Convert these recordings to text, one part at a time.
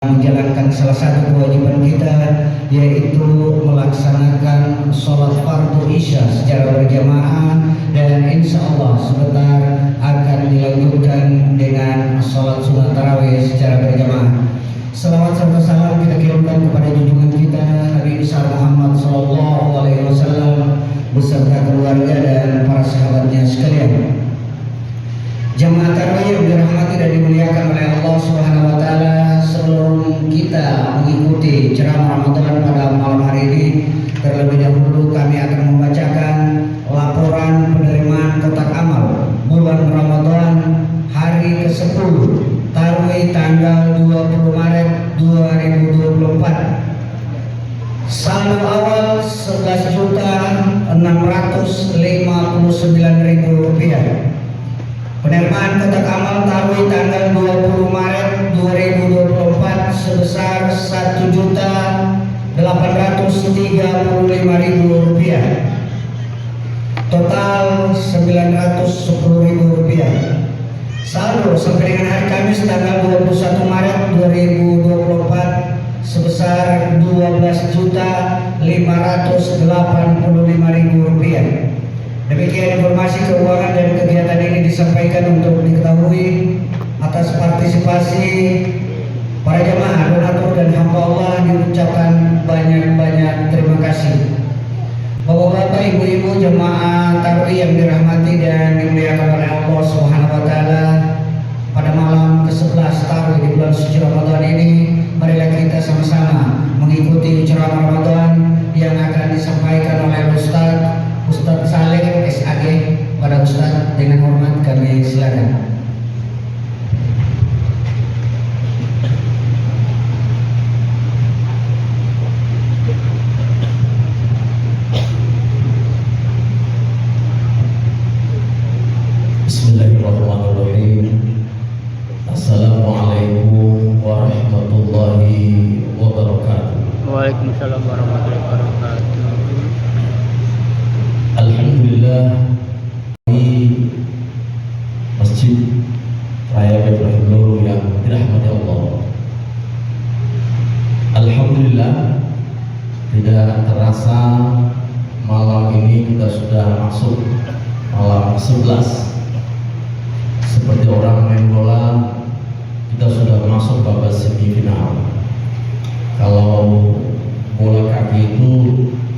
menjalankan salah satu kewajiban kita, yaitu melaksanakan sholat fardu isya secara berjamaah, dan insya Allah sebentar akan dilanjutkan dengan sholat sunat tarawih secara berjamaah. Salawat serta salam kita kirimkan kepada junjungan kita Nabi besar Muhammad SAW beserta keluarga dan para sahabatnya sekalian. Jamaah tarawih yang dirahmati dan dimuliakan oleh Allah Subhanahu wa taala, sebelum kita mengikuti ceramah Ramadan pada malam hari ini, terlebih dahulu kami akan membacakan laporan penerimaan kotak amal bulan Ramadan hari ke-10 tarawih tanggal 20 Maret 2024. Saldo awal Rp11.659.000. Penerimaan kotak amal tarawih tanggal 20 Maret 2024 sebesar Rp1.835.000. Total Rp910.000. Saldo sampai dengan hari Kamis tanggal 21 Maret 2024 sebesar Rp12.585.000. Demikian informasi keuangan dan kegiatan ini disampaikan untuk diketahui atas partisipasi para jemaah, donatur dan hamba Allah, diucapkan banyak-banyak terima kasih. Bapak-bapak, ibu-ibu jemaah tarawih yang dirahmati dan dimuliakan oleh Allah Subhanahu wa taala, pada malam ke-11 tarawih di bulan suci Ramadan ini, marilah kita sama-sama mengikuti ceramah Ramadan yang akan disampaikan oleh Ustadz Saleh SAG. Pada Ustadz, dengan hormat kami silakan. Bismillahirrahmanirrahim. Assalamualaikum warahmatullahi wabarakatuh. Waalaikumsalam warahmatullahi wabarakatuh. Alhamdulillah, di Masjid Raya Baitul Nur yang dirahmati Allah. Alhamdulillah, tidak terasa malam ini kita sudah masuk malam 11. Seperti orang main bola, kita sudah masuk babak semifinal. Kalau bola kaki itu,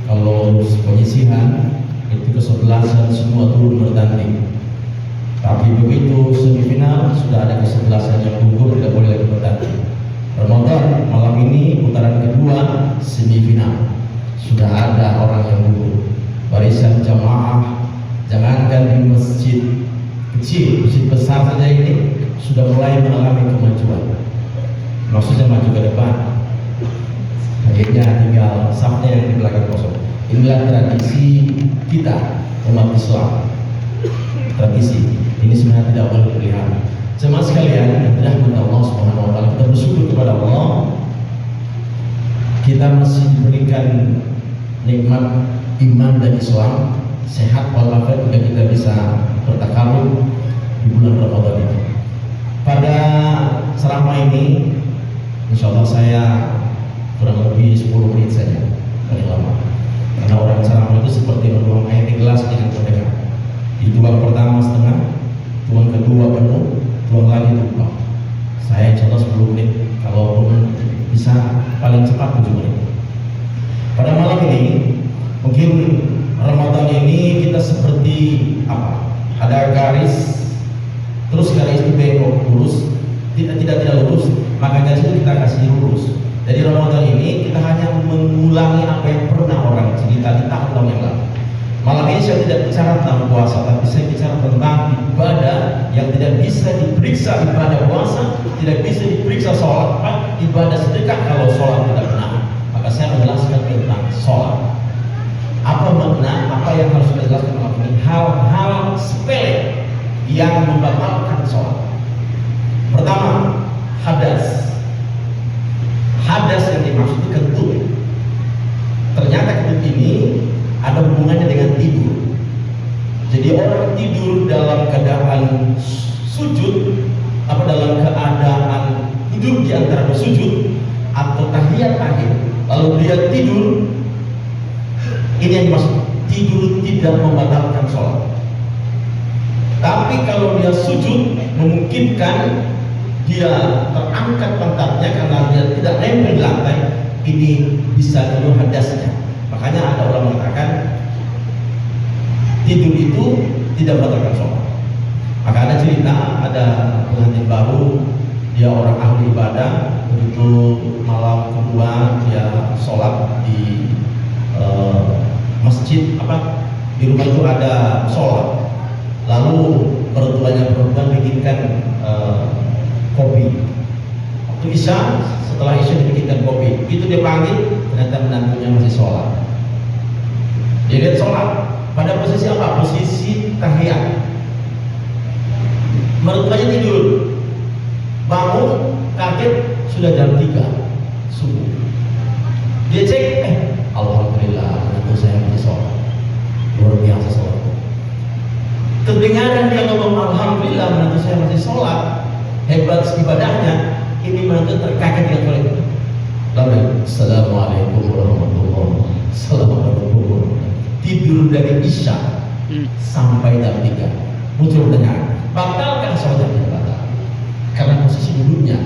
kalau penyisihan itu kesebelasan semua turun bertanding. Tapi begitu semifinal sudah ada kesebelasan yang gugur, tidak boleh lagi bertanding. Ramadan malam ini putaran kedua semifinal, sudah ada orang yang gugur. Barisan jamaah, jangankan di masjid kecil, masjid besar saja ini sudah mulai mengalami kemajuan. Maksudnya maju ke depan. Akhirnya tinggal safnya yang di belakang kosong. Inilah tradisi kita umat Islam. Tradisi ini sebenarnya tidak boleh dipelihara. Jemaah sekalian yang dirahmati Allah Subhanahu wa taala, kita bersyukur kepada Allah, kita masih diberikan nikmat iman dan Islam, sehat walafiat, juga kita bisa bertakarub di bulan Ramadan ini. Pada ceramah ini, insya Allah saya kurang lebih 10 menit saja, paling lama. Karena orang ceramah itu seperti menuang air di gelas dengan pendengar. Dituang pertama setengah, tuang kedua penuh, tuang lagi tumpah. Saya insya Allah 10 menit, kalaupun bisa paling cepat 7 menit. Pada malam ini, mungkin Ramadan ini kita seperti apa? Ada garis, terus garis itu bengkok lurus, tidak lurus, maka garis itu kita kasih lurus. Jadi Ramadan ini kita hanya mengulangi apa yang pernah orang cerita di tahun yang lalu. Malam ini saya tidak bicara tentang puasa, tapi saya bicara tentang ibadah yang tidak bisa diperiksa ibadah puasa, tidak bisa diperiksa sholat, ibadah sedekah kalau sholat tidak benar. Maka saya menjelaskan tentang sholat. Apa makna, apa yang harus kita jelaskan malam ini? Hal-hal sepele yang membatalkan sholat. Pertama, hadas. Hadas yang dimaksud itu kentut. Ternyata kentut ini ada hubungannya dengan tidur. Jadi orang tidur dalam keadaan sujud, dalam keadaan tidur di antara bersujud, Kalau dia tidur, ini yang dimaksud, tidur tidak membatalkan sholat. Tapi kalau dia sujud, memungkinkan dia terangkat pantatnya karena dia tidak nempel di lantai, ini bisa keluar hadasnya. Makanya ada orang mengatakan tidur itu tidak membatalkan sholat. Maka ada cerita, ada pengantin baru, dia orang ahli ibadah, begitu malam kedua dia sholat di masjid di rumah itu ada sholat, lalu mertuanya perempuan bikinkan kopi. Waktu Isya, setelah Isya dibikinkan kopi, itu dia panggil, ternyata menantunya masih sholat. Dia lihat sholat pada posisi apa? Posisi tahiyat. Mertuanya tidur, bangun kaget sudah jam 3 subuh. Dia cek, alhamdulillah menantu saya masih sholat, luar biasa sholat. Kedengaran dia ngomong alhamdulillah menantu saya masih sholat, hebat ibadahnya, ini menantu terkaget dengan sholat itu. Lalu assalamualaikum warahmatullahi wabarakatuh. Tidur dari Isya sampai jam 3 muncul dengar, batalkan sholat tidak batal karena posisi duduknya.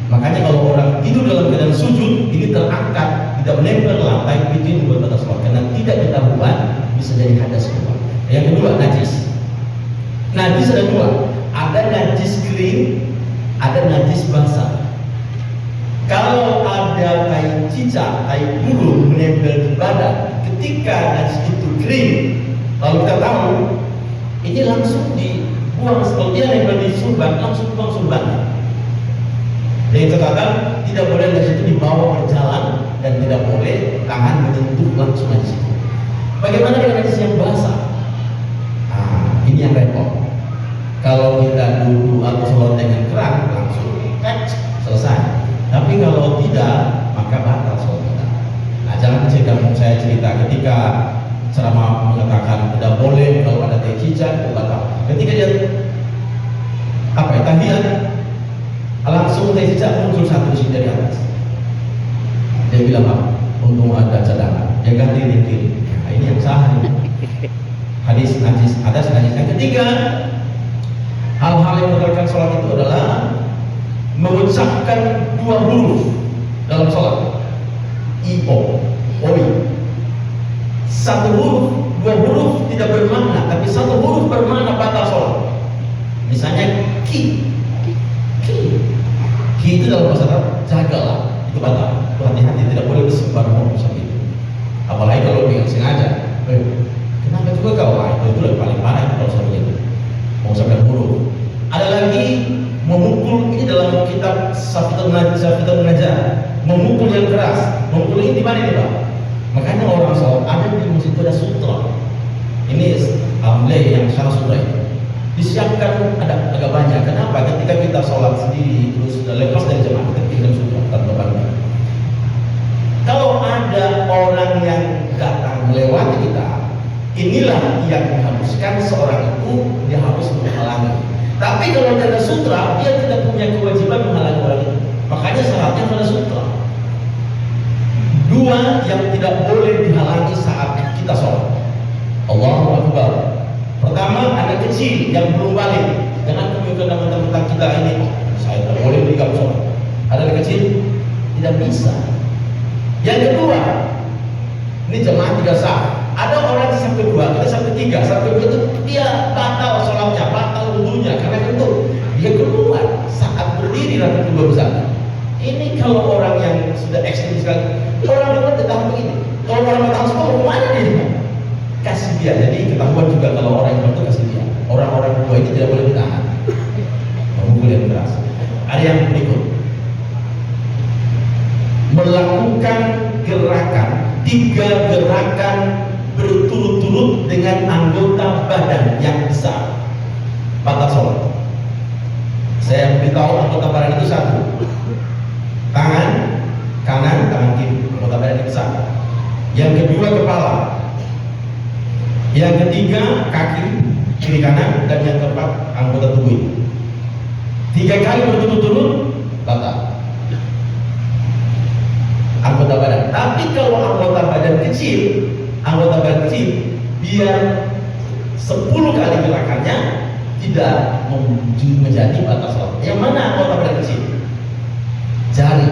Makanya kalau orang tidur dalam keadaan sujud, ini terangkat, tidak menempel ke lantai, itu yang membuat batal sholat karena tidak ketahuan, bisa jadi hadas keluar. Yang kedua, najis. Najis ada dua, ada najis kering, ada najis basah. Kalau ada tai cicak, tai burung menempel di badan, ketika najis itu kering, lalu kita tahu, ini langsung dibuang. Kalau dia nempel di surban, langsung buang surbannya. Dengan catatan, tidak boleh najis itu dibawa berjalan dan tidak boleh tangan menyentuh langsung najis itu. Bagaimana dengan najis yang basah? Nah, ini yang repot. Kalau kita duduk atau sholat dengan keran, langsung selesai. Tapi kalau tidak, maka batal sholat kita. Nah, jangan kamu saya cerita ketika ceramah mengatakan tidak boleh kalau ada tai cicak, batal. Ketika dia tahiyat, langsung tai cicak muncul satu di sini dari atas. Dia bilang untung ada cadangan. Dia ganti di kiri. Nah, ini yang sah. Hadis najis atas najis. Yang ketiga, hal-hal yang membatalkan sholat itu adalah mengucapkan dua huruf dalam sholat. I-O, oi. Satu huruf, dua huruf tidak bermakna, tapi satu huruf bermakna batal sholat. Misalnya ki. Ki itu dalam bahasa Arab jagalah, itu batal. Itu hati-hati, tidak boleh sembarang seperti itu. Apalagi kalau dengan sengaja. Kenapa juga kau? Itu yang paling parah kalau seperti itu. Mengucapkan huruf. Ada lagi memukul, ini dalam kitab Safitul Najah, memukul yang keras. Memukul ini di mana nih Pak? Makanya orang sholat ada di masjid itu ada sutra. Ini yang salah sutra itu disiapkan ada agak banyak. Kenapa? Ketika kita sholat sendiri terus sudah lepas dari jemaah, kita tinggal sutra tanpa bantu. Kalau ada orang yang datang melewati kita, inilah yang diharuskan seorang itu dia harus menghalangi. Tapi kalau tidak ada sutra, dia tidak punya kewajiban menghalangi orang itu. Makanya syaratnya ada sutra. Dua yang tidak boleh dihalangi saat kita sholat. Allahu Akbar. Pertama, anak kecil yang belum balik. Jangan tunjukkan teman-teman kita ini, saya tidak boleh berikan sholat. Ada anak kecil tidak bisa. Yang kedua, ini jemaah tidak sah. Ada orang sampai 2, kita sampai 3, sampai 2 itu dia batal sholatnya, batal wudunya. Karena itu dia keluar saat berdiri rakaat kedua besar. Ini kalau orang yang sudah ekstrim sekali, orang yang tahan begini. Kalau orang tahan semua, kemana dia? Kasih dia. Jadi ketahuan juga kalau orang yang itu kasih dia. Orang-orang dua ini tidak boleh ditahan. Memukul yang keras. Ada yang berikut. Melakukan gerakan, 3 gerakan berturut-turut dengan anggota badan yang besar, batal sholat. Saya beritahu anggota badan itu 1, tangan kanan, tangan kiri, anggota badan yang besar. Yang kedua kepala. Yang ketiga kaki kiri kanan, dan yang keempat anggota tubuh itu. 3 kali berturut-turut batal anggota badan. Tapi Tapi kalau anggota badan kecil biar 10 kali gerakannya tidak menjadi batas sholat. Yang mana anggota badan kecil? Jari,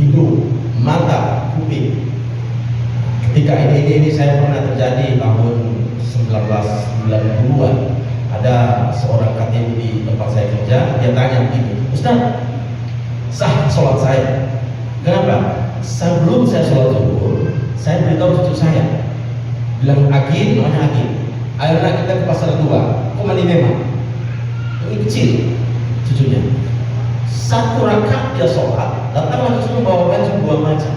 hidung, mata, kuping. Ketika ini saya pernah terjadi tahun 1990-an. Ada seorang khatib di tempat saya kerja, dia tanya begini, Ustaz, sah sholat saya? Kenapa? Sebelum saya sholat zuhur, saya beritahu cucu saya, bilang Agin, namanya Agin, ayolah kita ke pasar tua, kok mandi memang? Ini kecil cucunya. Satu rakaat dia sholat, datang langsung membawa baju dua macam,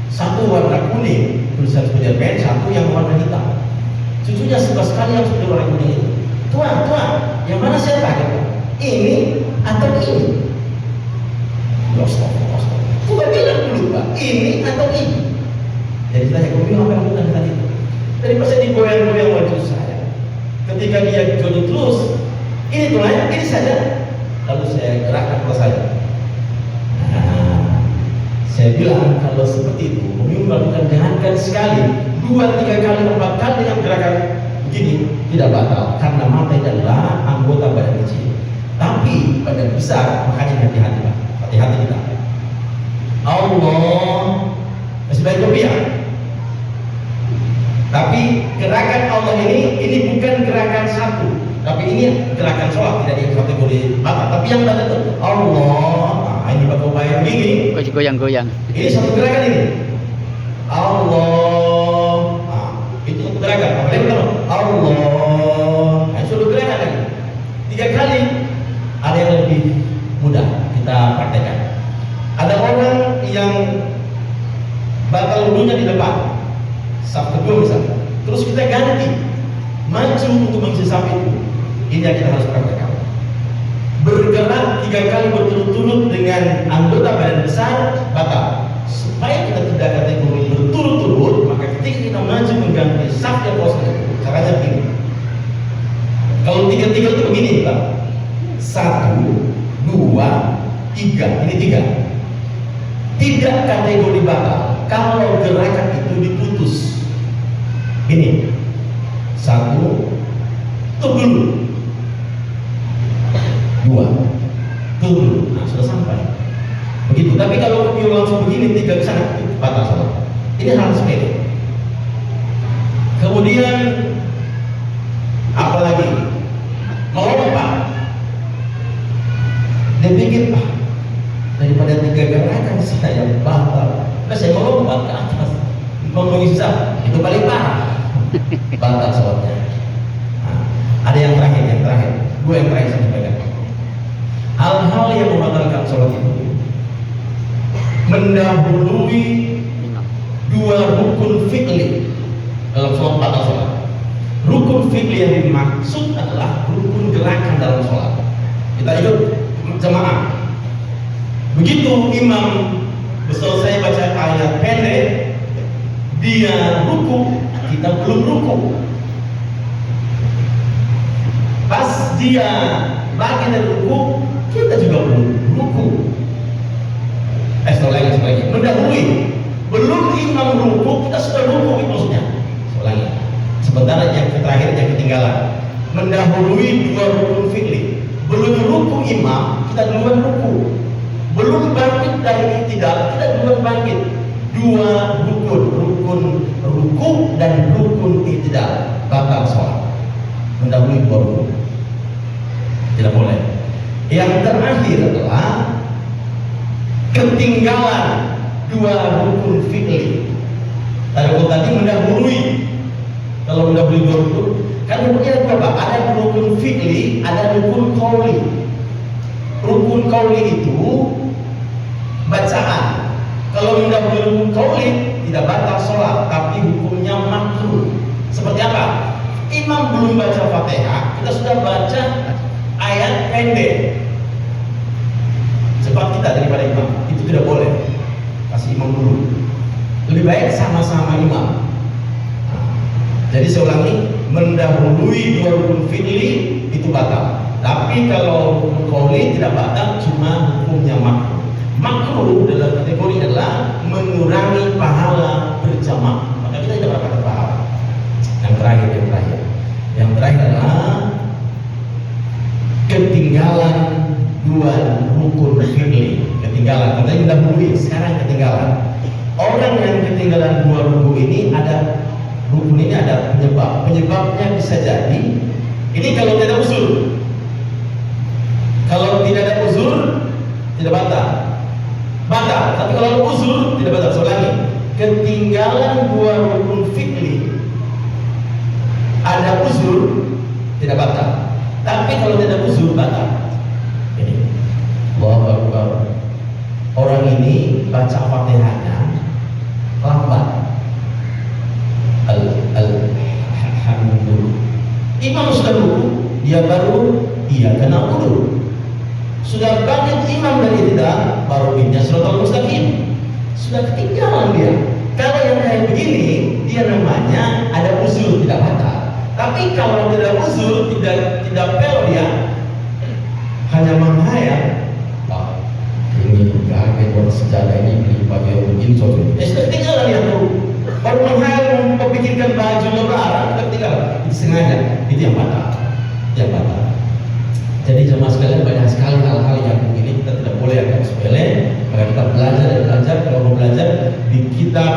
satu warna kuning tulisan Spiderman, satu yang warna hitam. Cucunya suka sekali yang sudah warna kuning itu. Tuan, yang mana saya pakai? Ini atau ini? Astagfirullah. Coba bilang dulu Pak, ini atau ini? Jadi saya bilang apa yang bukan tadi itu? Dari pas saya digoyang-goyang wajah saya, ketika dia jodoh terus, ini tulangnya, ini saja. Lalu saya gerakkan kepala saya. Nah, saya bilang kalau seperti itu, Umi melakukan jangankan sekali, 2, 3 kali, 4 kali dengan gerakan begini tidak batal, karena mata itu adalah anggota badan kecil. Tapi badan besar, makanya hati-hati Pak, hati-hati kita. Allah masih baik kopiah. Tapi gerakan Allah ini bukan gerakan satu, tapi ini gerakan sholat, tidak di kategori batal. Tapi yang tadi itu Allah, nah, ini pakai upaya begini. Goyang-goyang. Ini satu gerakan ini. Allah, nah, itu gerakan. Apalagi pertama Allah, nah, sudah gerakan lagi 3 kali. Ada yang lebih mudah kita praktekkan. Ada orang yang batal wudunya di depan, saf kedua misalnya, terus kita ganti maju untuk mengisi saf itu. Ini yang kita harus praktekkan. Bergerak 3 kali berturut-turut dengan anggota badan besar batal. Supaya kita tidak kategori berturut-turut, maka ketika kita maju mengganti saf yang kosong, caranya begini. Kalau 3 itu begini Pak, 1, 2, 3, ini 3. Tidak kategori batal kalau gerakan itu diputus. Ini 1, tutup dulu, 2, tutup dulu. Nah, sudah sampai. Begitu. Tapi kalau kita langsung begini 3 ke sana, batal salah. Ini hal sepele. Kemudian apalagi melompat. Dia pikir, daripada 3 gerakan saya batal, saya melompat ke atas mengisah, itu paling parah. Batal sholatnya. Nah, ada yang terakhir, 2 yang terakhir saya sampaikan. Hal-hal yang membatalkan sholat itu mendahului 2 rukun fi'li dalam sholat, batal sholat. Rukun fi'li yang dimaksud adalah rukun gerakan dalam sholat. Kita ikut jemaah. Begitu imam selesai baca ayat pendek, dia ruku, kita belum ruku. Pas dia bagi dari ruku, kita juga belum ruku. Selanjutnya, mendahului, belum imam ruku, kita sudah ruku, itu maksudnya. Selanjutnya, sementara yang terakhir yang ketinggalan, mendahului 2 rukun fi'li. Belum ruku imam, kita duluan ruku. Belum bangkit dari i'tidal, kita duluan bangkit. 2 rukun ruku dan rukun i'tidal, batal sholat. Mendahului 2 rukun, tidak boleh. Yang terakhir adalah ketinggalan 2 rukun fi'li. Tadi mendahului. Kalau mendahului 2 rukun, kan rukunnya ada berapa? Ada rukun fi'li, ada rukun qauli. Rukun qauli itu bacaan. Kalau mendahului rukun qauli tidak batal sholat, tapi hukumnya makruh. Seperti apa? Imam belum baca Fatihah, kita sudah baca ayat pendek. Cepat kita daripada imam, itu tidak boleh. Kasih imam dulu. Lebih baik sama-sama imam. Jadi saya ulangi, mendahului 2 rukun fi'li itu batal. Tapi kalau rukun qauli tidak batal, cuma hukumnya makruh. Makruh dalam kategori adalah mengurangi Artinya mendahului, sekarang ketinggalan. Orang yang ketinggalan 2 rukuk ini ada rukun ini ada penyebab. Penyebabnya bisa jadi ini kalau tidak uzur. Kalau tidak ada uzur tidak batal. Batal. Tapi kalau ada uzur tidak batal. Soalnya ketinggalan 2 rukun fikri ada uzur tidak batal. Tapi kalau tidak ada uzur batal. Ini Allahu Akbar. Orang ini baca Fatihahnya lambat. Alhamdulillah. Imam sudah ruku, dia baru kena udur. Sudah banyak imam dari tidak, baru ini Shiratal Mustaqim. Sudah ketinggalan dia. Kalau yang kayak begini, dia namanya ada uzur tidak batal. Tapi kalau tidak uzur, tidak pel dia, hanya menghayal. Ini kaget orang sejadah ini beli pakai begini cocok. Sudah ketinggalan dia tuh. Baru menghayal memikirkan baju lebaran, sudah ketinggalan. Itu sengaja. Itu yang batal. Yang batal. Jadi jemaah sekalian, banyak sekali hal-hal yang begini kita tidak boleh anggap sepele. Maka kita belajar. Kalau mau belajar di kitab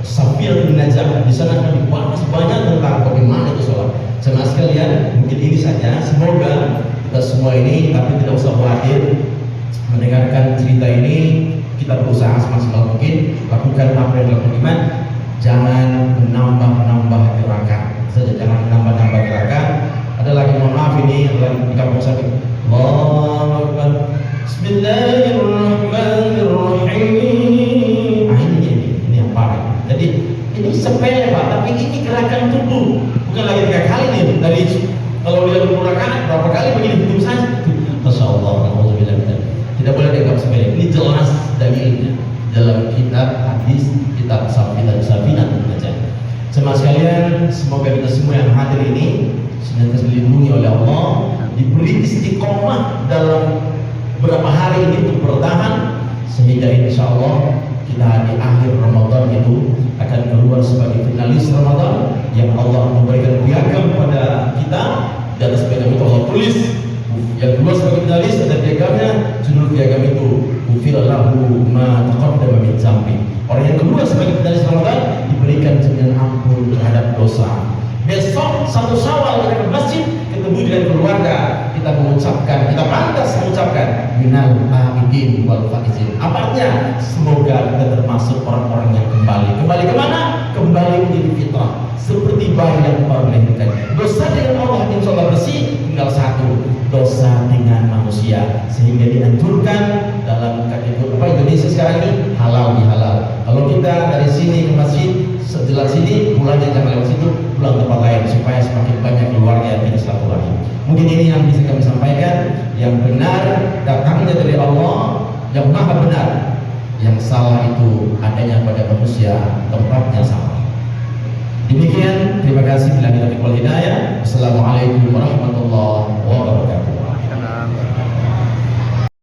Safiyatul Najah, di sana akan dibahas banyak tentang bagaimana itu sholat. Jemaah sekalian, mungkin ini saja. Semoga kita semua ini, tapi tidak usah khawatir mendengarkan cerita ini, kita berusaha semaksimal mungkin lakukan apa yang dilakukan iman. Jangan menambah gerakan saja, jangan menambah gerakan. Ada lagi, mohon maaf, ini lagi di kampung sakit. Allahu Akbar. Bismillahirrahmanirrahim. Ini yang paling. Jadi ini sepele Pak, tapi ini gerakan tubuh. Bukan lagi 3 kali nih. Dari kalau dia 20 rakaat berapa kali begini hitung saja. Masyaallah, alhamdulillah. Tidak boleh dianggap sepele. Ini jelas dalilnya dalam kitab hadis, kitab Safinah Najah. Jemaah sekalian, semoga kita semua yang hadir ini senantiasa dilindungi oleh Allah, diberi istiqomah dalam beberapa hari ini untuk bertahan, sehingga insya Allah kita di akhir Ramadan itu akan keluar sebagai finalis Ramadan yang Allah memberikan piagam pada kita. Di atas piagam itu Allah tulis yang keluar sebagai finalis, ada piagamnya, judul piagam itu ufirallahu ma taqaddama min zambi. Orang yang keluar sebagai finalis Ramadan diberikan jaminan ampun terhadap dosa. Besok 1 Syawal kita ke masjid, ketemu dengan keluarga, kita mengucapkan, kita pantas mengucapkan minal aidin wal faizin. Apa artinya? Semoga kita termasuk orang-orang yang kembali kemana? Kembali menjadi fitrah, seperti bayi yang baru dilahirkan. Dosa dengan Allah insya Allah bersih, tinggal 1 dosa dengan manusia, sehingga dianjurkan dalam kategori Indonesia sekarang ini halal bihalal. Kalau kita dari sini ke masjid sejelas sini, pulangnya jangan lewat situ, pulang tempat lain supaya semakin banyak keluarga yang tidak silaturahim. Mungkin ini yang bisa kami sampaikan. Yang benar datangnya dari Allah yang maha benar, yang salah itu adanya pada manusia, tempatnya salah. Demikian, terima kasih. Bila kita hidayah. Wassalamualaikum warahmatullahi